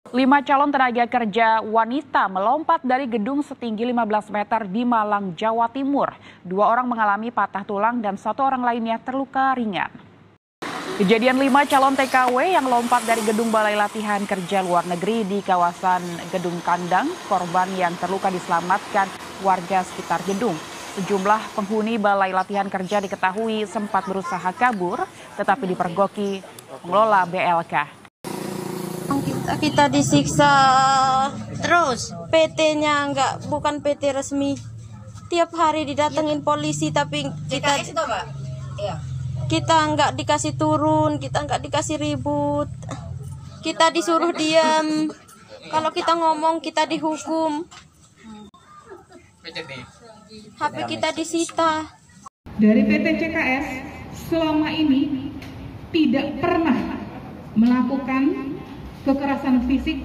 5 calon tenaga kerja wanita melompat dari gedung setinggi 15 meter di Malang, Jawa Timur. 2 orang mengalami patah tulang dan 1 orang lainnya terluka ringan. Kejadian 5 calon TKW yang lompat dari gedung Balai Latihan Kerja Luar Negeri di kawasan Gedung Kandang, korban yang terluka diselamatkan warga sekitar gedung. Sejumlah penghuni Balai Latihan Kerja diketahui sempat berusaha kabur, tetapi dipergoki pengelola BLK. Kita disiksa terus. PT-nya bukan PT resmi. Tiap hari didatengin polisi, tapi kita nggak dikasih turun, kita nggak dikasih ribut. Kita disuruh diam. Kalau kita ngomong kita dihukum. HP kita disita. Dari PT CKS selama ini tidak pernah melakukan kekerasan fisik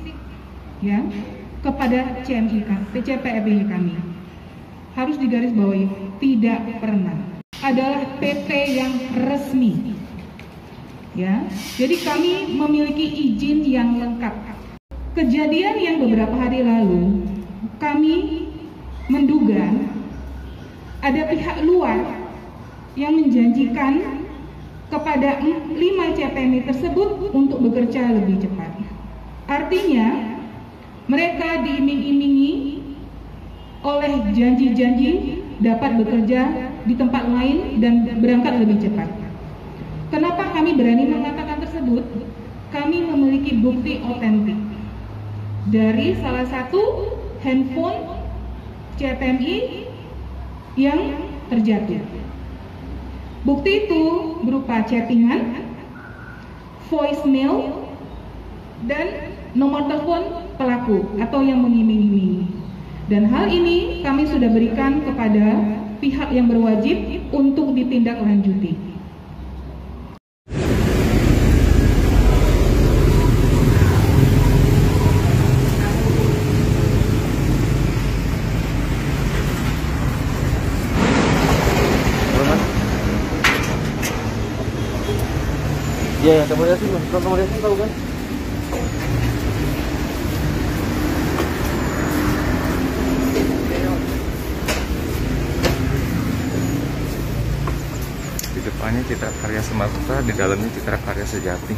ya kepada CPNI kami. Harus digarisbawahi, tidak pernah. Adalah PT yang resmi. Ya. Jadi kami memiliki izin yang lengkap. Kejadian yang beberapa hari lalu kami menduga ada pihak luar yang menjanjikan kepada 5 CPNI tersebut untuk bekerja lebih cepat. Artinya, mereka diiming-imingi oleh janji-janji dapat bekerja di tempat lain dan berangkat lebih cepat. Kenapa kami berani mengatakan tersebut? Kami memiliki bukti otentik dari salah satu handphone CPNI yang terjatuh. Bukti itu berupa chattingan, voicemail, dan nomor telepon pelaku atau yang mengiming-imingi. Dan hal ini kami sudah berikan kepada pihak yang berwajib untuk ditindaklanjuti. Ya, akomodasi tahu kan? Di depannya Citra Karya Sumatera, di dalamnya Citra Karya Sejati.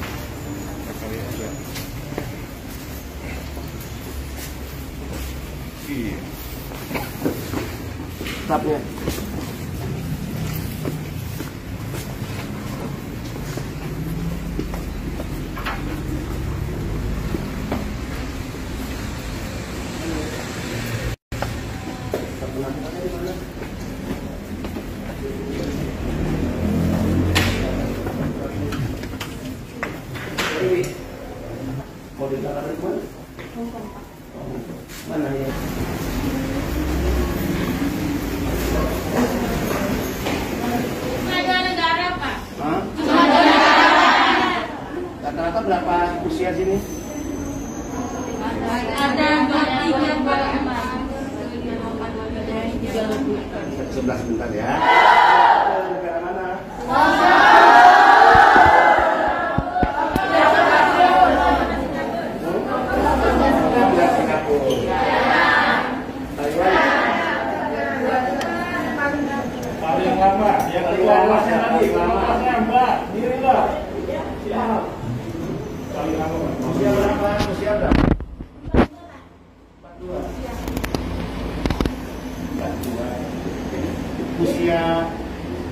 Iya. Tapnya. Mau ditaruh di mana? Mana ya? Negara apa? Hah? Rata-rata berapa usia sini? Ada 23, 11 sebentar ya. Negara mana? Paling lama, yang lama tadi, Mbak, diri Mbak. Paling lama, Usia berapa? Usia berapa? 42. Usia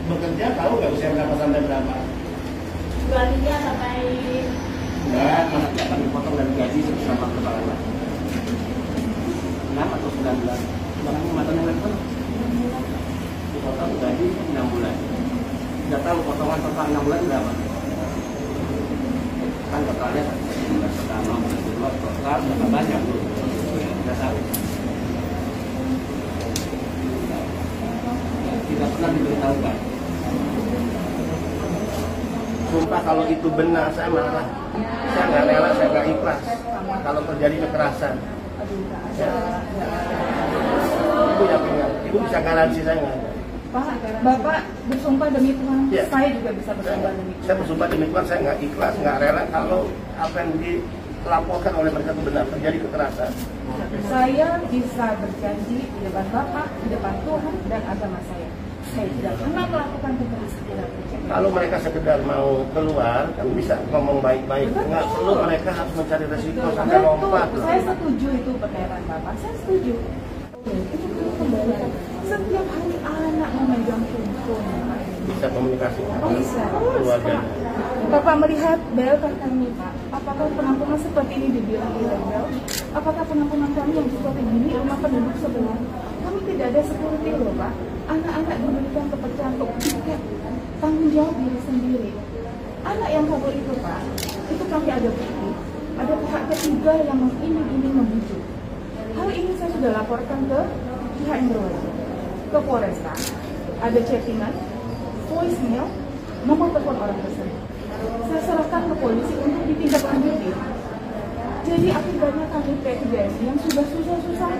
bekerja tahu nggak usia berapa sampai berapa? 23 sampai Enggak, mana dapat dipotong dari gaji sama kepala 6 atau 19. Sebenarnya matanya berapa? Dipotong gaji 6 bulan. Nggak tahu potongan total 6 bulan berapa? Kan totalnya 19 pertama, 19 total berapa banyak tuh? Nggak tahu. Tidak pernah diberitahukan. Sumpah kalau itu benar, saya marah. Saya nggak rela, saya nggak ikhlas kalau terjadi kekerasan. Ibu yakin nggak? Ibu bisa garansi saya nggak? Pak, Bapak bersumpah demi Tuhan, Ya. saya juga bisa bersumpah demi Tuhan. Saya bersumpah demi Tuhan, saya nggak ikhlas, nggak rela kalau apa yang laporkan oleh mereka itu benar terjadi kekerasan? Saya bisa berjanji di depan Bapak, di depan Tuhan dan agama saya tidak pernah melakukan kekerasan. Kalau mereka sekedar mau keluar, kan bisa ngomong baik-baik. Nggak perlu mereka harus mencari resiko sampai lompat. Saya setuju itu pernyataan Bapak, saya setuju. Itu kembali. Setiap hari anak memegang handphone. Bisa komunikasi Bisa. keluarga. Bapak melihat belkar kami, Pak. Apakah penampungan seperti ini dibilang ilegal? Apakah penampungan kami yang seperti ini rumah penduduk sebelah? Kami tidak ada security loh, Pak. Anak-anak diberikan kepercayaan untuk tiket tanggung jawab diri sendiri. Anak yang kabur itu, Pak, itu kami ada bukti. Ada pihak ketiga yang ingin membujuk. Hal ini saya sudah laporkan ke pihak yang berwajib, ke Polresta. Ada chattingan, voicemail, nomor telepon orang tersebut. Saya serahkan ke polisi untuk ditindaklanjuti. Jadi akibatnya kami PKJS yang sudah susah-susah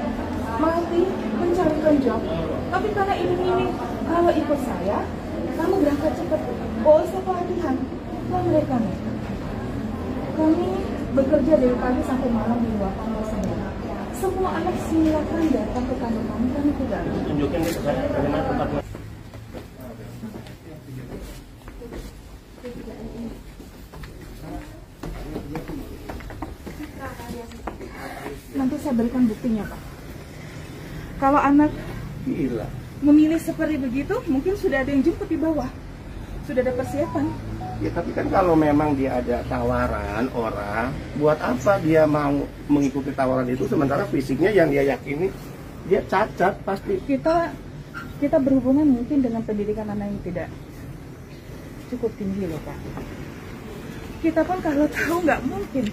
mati mencarikan job. Tapi karena ini kalau ikut saya, kamu berangkat cepat. Oh, saya pelatihan. Kok mereka nih? Kami bekerja dari pagi sampai malam di luar kantor sendiri. Semua anak silakan datang ke kantor kami tidak. Tunjukin ke saya bagaimana tempat. Nanti saya berikan buktinya, Pak. Kalau anak Gila. memilih seperti begitu, mungkin sudah ada yang jemput di bawah. Sudah ada persiapan. Ya tapi kan kalau memang dia ada tawaran orang, buat apa dia mau mengikuti tawaran itu sementara fisiknya yang dia yakini dia cacat pasti. Kita berhubungan mungkin dengan pendidikan anak yang tidak cukup tinggi loh, Pak. Kita pun kalau tahu nggak mungkin.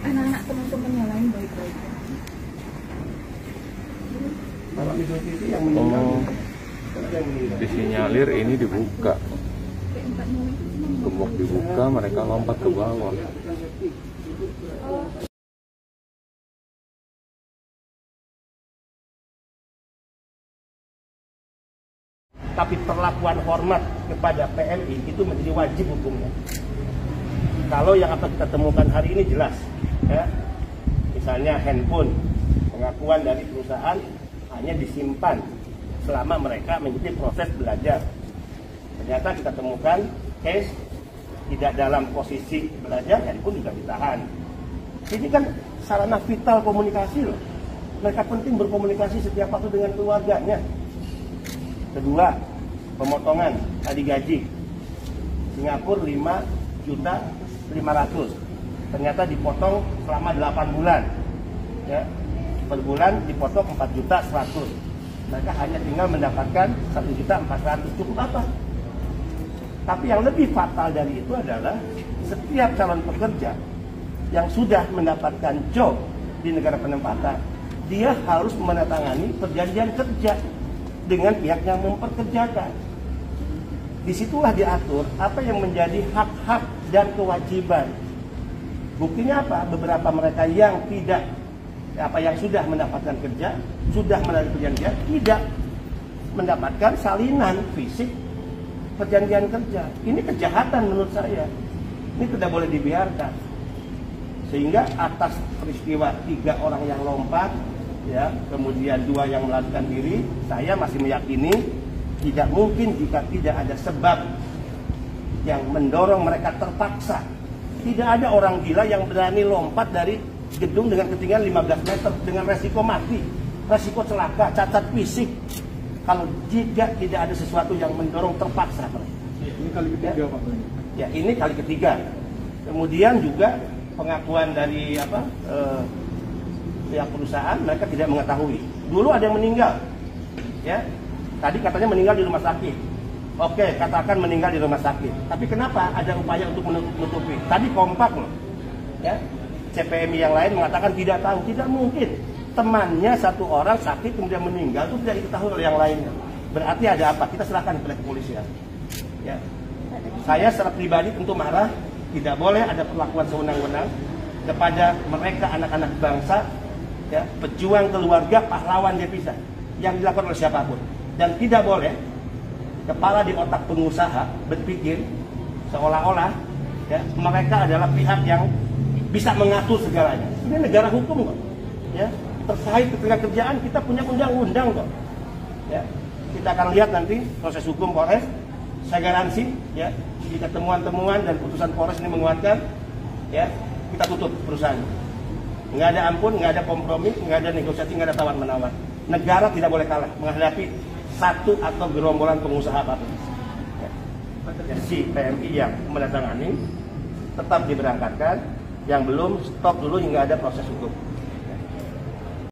Anak-anak teman-teman yang lain baik-baik. Malam Idul Fitri yang meninggal. Disinyalir ini dibuka, gembok dibuka, mereka lompat ke bawah. Tapi perlakuan hormat kepada PMI itu menjadi wajib hukumnya. Kalau yang akan kita temukan hari ini jelas, ya, misalnya handphone, pengakuan dari perusahaan hanya disimpan selama mereka mengikuti proses belajar. Ternyata kita temukan case tidak dalam posisi belajar, handphone juga ditahan. Ini kan sarana vital komunikasi loh. Mereka penting berkomunikasi setiap waktu dengan keluarganya. Kedua, pemotongan tadi gaji. Singapura 5.500.000. Ternyata dipotong selama 8 bulan. Ya, per bulan dipotong 4.100.000. Mereka hanya tinggal mendapatkan 1.400.000. Cukup apa? Tapi yang lebih fatal dari itu adalah setiap calon pekerja yang sudah mendapatkan job di negara penempatan, dia harus menandatangani perjanjian kerja dengan pihak yang memperkerjakan. Disitulah diatur apa yang menjadi hak-hak dan kewajiban. Buktinya apa? Beberapa mereka yang tidak yang sudah mendapatkan kerja, sudah menandatangani perjanjian, tidak mendapatkan salinan fisik perjanjian kerja. Ini kejahatan menurut saya. Ini tidak boleh dibiarkan. Sehingga atas peristiwa 3 orang yang lompat, ya, kemudian 2 yang melarikan diri, saya masih meyakini tidak mungkin jika tidak ada sebab yang mendorong mereka terpaksa. Tidak ada orang gila yang berani lompat dari gedung dengan ketinggian 15 meter dengan resiko mati, resiko celaka, cacat fisik. Kalau jika tidak ada sesuatu yang mendorong terpaksa mereka. Ini kali ketiga, Pak. Ya, ini kali ketiga. Kemudian juga pengakuan dari pihak perusahaan, mereka tidak mengetahui. Dulu ada yang meninggal, ya. Tadi katanya meninggal di rumah sakit. Oke, katakan meninggal di rumah sakit. Tapi kenapa ada upaya untuk menutupi? Tadi kompak loh, ya. CPMI yang lain mengatakan tidak tahu, tidak mungkin. Temannya 1 orang sakit kemudian meninggal itu tidak diketahui oleh yang lainnya. Berarti ada apa? Kita serahkan kepada kepolisian. Ya. Saya secara pribadi tentu marah. Tidak boleh ada perlakuan sewenang-wenang kepada mereka anak-anak bangsa, ya, pejuang keluarga, pahlawan devisa yang dilakukan oleh siapapun. Dan tidak boleh kepala di otak pengusaha berpikir seolah-olah, Ya, mereka adalah pihak yang bisa mengatur segalanya. Ini negara hukum kok. Ya, terkait ketenagakerjaan kita punya undang-undang kok. Ya, kita akan lihat nanti proses hukum Polres. Saya garansi, ya, jika temuan-temuan dan putusan Polres ini menguatkan, ya, kita tutup perusahaan. Nggak ada ampun, nggak ada kompromi, nggak ada negosiasi, nggak ada tawar-menawar. Negara tidak boleh kalah menghadapi satu atau gerombolan pengusaha apapun. Ya. Si PMI yang menandatangani tetap diberangkatkan, yang belum stop dulu hingga ada proses hukum.